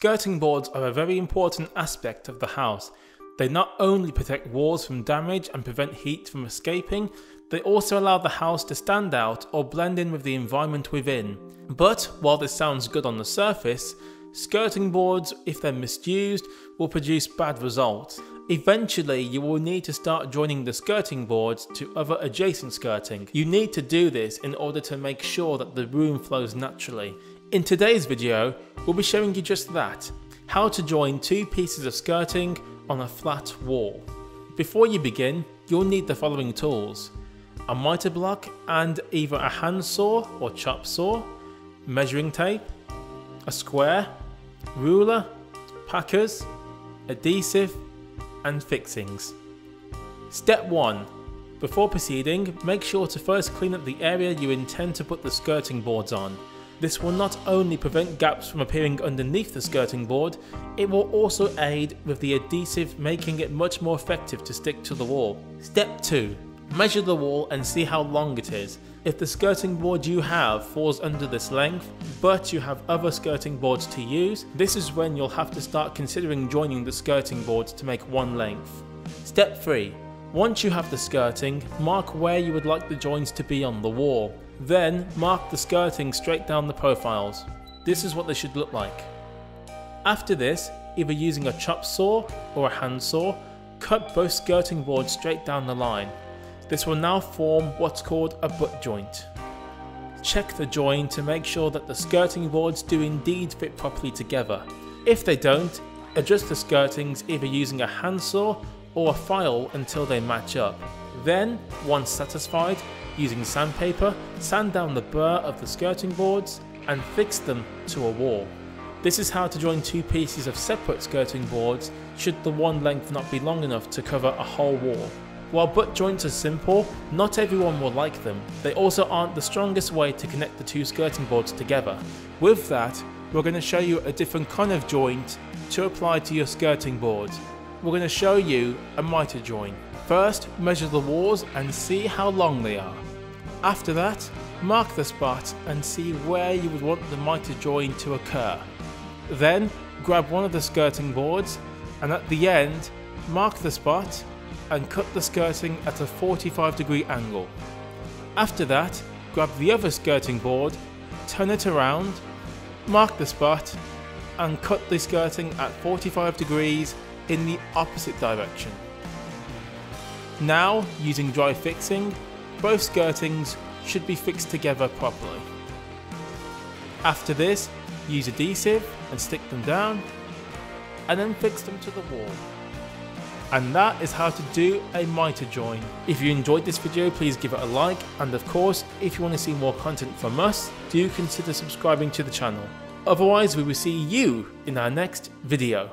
Skirting boards are a very important aspect of the house. They not only protect walls from damage and prevent heat from escaping, they also allow the house to stand out or blend in with the environment within. But while this sounds good on the surface, skirting boards, if they're misused, will produce bad results. Eventually, you will need to start joining the skirting boards to other adjacent skirting. You need to do this in order to make sure that the room flows naturally. In today's video, we'll be showing you just that, how to join two pieces of skirting on a flat wall. Before you begin, you'll need the following tools: a miter block and either a handsaw or chop saw, measuring tape, a square, ruler, packers, adhesive, and fixings. Step 1. Before proceeding, make sure to first clean up the area you intend to put the skirting boards on. This will not only prevent gaps from appearing underneath the skirting board, it will also aid with the adhesive, making it much more effective to stick to the wall. Step 2. Measure the wall and see how long it is. If the skirting board you have falls under this length, but you have other skirting boards to use, this is when you'll have to start considering joining the skirting boards to make one length. Step 3. Once you have the skirting, mark where you would like the joins to be on the wall. Then mark the skirting straight down the profiles. This is what they should look like. After this, either using a chop saw or a handsaw, cut both skirting boards straight down the line. This will now form what's called a butt joint. Check the join to make sure that the skirting boards do indeed fit properly together. If they don't, adjust the skirtings either using a handsaw or a file until they match up. Then, once satisfied, using sandpaper, sand down the burr of the skirting boards and fix them to a wall. This is how to join two pieces of separate skirting boards should the one length not be long enough to cover a whole wall. While butt joints are simple, not everyone will like them. They also aren't the strongest way to connect the two skirting boards together. With that, we're going to show you a different kind of joint to apply to your skirting boards. We're going to show you a miter join. First, measure the walls and see how long they are. After that, mark the spot and see where you would want the miter join to occur. Then, grab one of the skirting boards and at the end, mark the spot and cut the skirting at a 45-degree angle. After that, grab the other skirting board, turn it around, mark the spot and cut the skirting at 45 degrees in the opposite direction. Now, using dry fixing, both skirtings should be fixed together properly. After this, use adhesive and stick them down and then fix them to the wall. And that is how to do a miter join. If you enjoyed this video, please give it a like, and of course, if you want to see more content from us, do consider subscribing to the channel. Otherwise, we will see you in our next video.